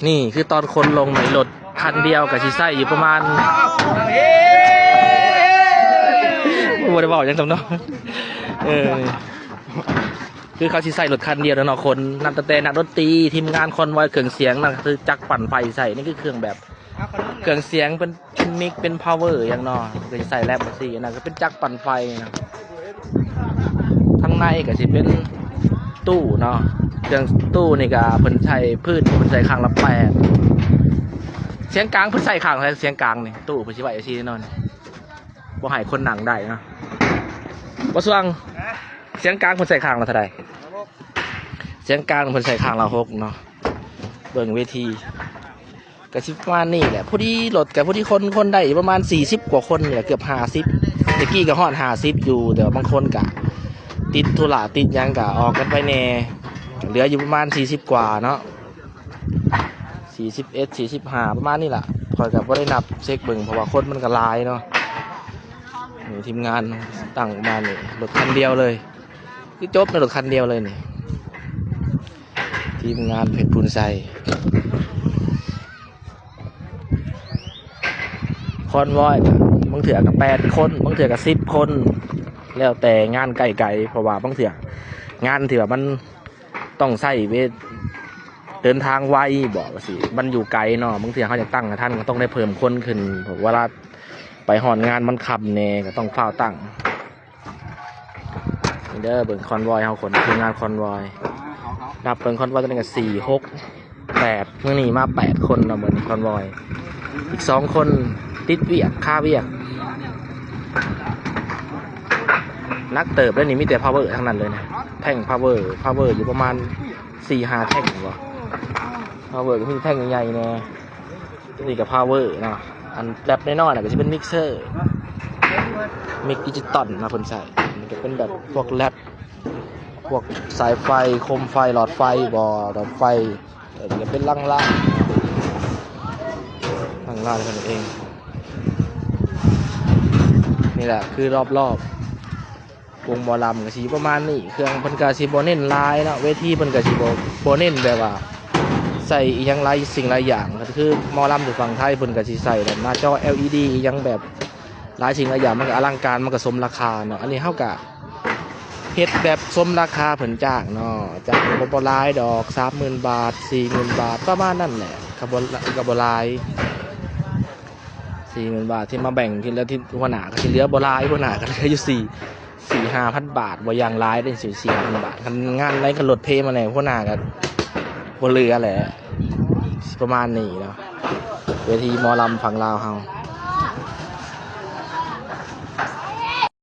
นี่คือตอนคนลงในรถคันเดียวกับชีไส้อยู่ประมาณบัวได้บอกยังจำเนาะคือเขาชีไส้รถคันเดียวแล้วเนาะคนนักแต่นักดนตรีทีมงานคอนวอยเครื่องเสียงนะคือจักรปั่นไฟใส่นี่คือเครื่องแบบเครื่องเสียงเป็นมิกเป็นพาวเวอร์อย่างเนาะเคยใส่แรปมาสินะก็เป็นจักรปั่นไฟนะทั้งในก็จะเป็นตู้เนาะเครื่องตู้นี่ก็เพิ่นใช้พืชเพิ่นใช้ข้างละ8เสียงกลางเพิ่นใส่ข้างอะไรเสียงกลางนี่ตู้เพิ่นสิไว้อาชีแน่นอนบ่ให้คนหนังได้เนาะบ่สว่างเสียงกลางเพิ่นใส่ข้างละเท่าใดเสียงกลางเพิ่นใส่ข้างละ6เนาะเบิ่งเวทีก็สิประมาณนี้แหละผู้ที่รถกับผู้ที่คนได้ประมาณ40กว่าคนเนี่ยเกือบ50ตะกี้ก็ฮอด50อยู่แต่บางคนก็ติดธุระติดหยังก็ออกกันไปแน่เหลืออยู่ประมาณ40กว่าเนาะ41 45ประมาณนี้แหละคอยกับว่าได้นับเช็คเบิ่งเพราะว่าคนมันก็หลายเนาะนี่ทีมงานตั้งมานี่รถคันเดียวเลยคือจบในรถคันเดียวเลยนี่ทีมงานเพชรพูนไซคอนวอยบางเถื่อกับ8คนบางเถื่อกับ10คนแล้วแต่งานไกลๆเพราะว่าบางเถื่องานเถื่อมันต้องใส่เวทเดินทางไวบอกสิมันอยู่ไกลเนาะบางเถื่อเขาจะตั้งท่านก็ต้องได้เพิ่มคนขึ้นเพราะเวลาไปหอนงานมันขับเน่ก็ต้องเฝ้าตั้งเด้อเบิ่งคอนวอยเขาคนทีมงานคอนวอยนับเบิ่งคอนวอยตัวนึงก็4 6 8เมื่อนี้มา8คนเนาะเหมือนคอนวอยอีก2คนติดเวียกค่าเวียกนักเติบแล้วนี่มีแต่พาวเวอร์ทั้งนั้นเลยนะแท่งพาวเวอร์อยู่ประมาณ4-5แท่งหรอพาวเวอร์ก็มีแท่งใหญ่ๆแน่นี่กับพาวเวอร์เนาะอันแบบน้อยๆน่ะก็จะเป็นมิกเซอร์มิกดิจิตอลนะคนใส่มันจะเป็นแบบพวกแรปพวกสายไฟโคมไฟหลอดไฟหลอดไฟจะเป็นล่างกันเองนี่แหละคือรอบวงหมอลำกับสีประมาณนี้เครื่องเพิ่นกับสีโบเน้นลายเนาะเวทีเพิ่นกับสีโบเน้นแบบว่าใส่อีกอย่างไรสิ่งหลายอย่างก็คือหมอลำอยู่ฝั่งไทยเพิ่นกับสีใส่แบบหน้าจอ LED อีกอย่างแบบหลายสิ่งหลายอย่างมันก็อลังการมันก็สมราคาเนาะอันนี้เท่ากับเฮ็ดแบบสมราคาเพิ่นจ้างเนาะจากบ่หลายดอก 30,000 บาท 40,000 บาทประมาณนั่นแหละกับบ่หลาย40,000 บาทที่มาแบ่งทีแล้วที่หัวหน้าก็สิเหลือบ่หลายหัวหน้าก็เหลืออยู่4-5,000 บาทบ่อย่างร้ายได้4-5,000 บาทงานไรก็ลดเพมาแน่หัวหน้าก็บ่เหลือแหละประมาณนี้เนาะเวทีหมอลำฝั่งลาวเฮา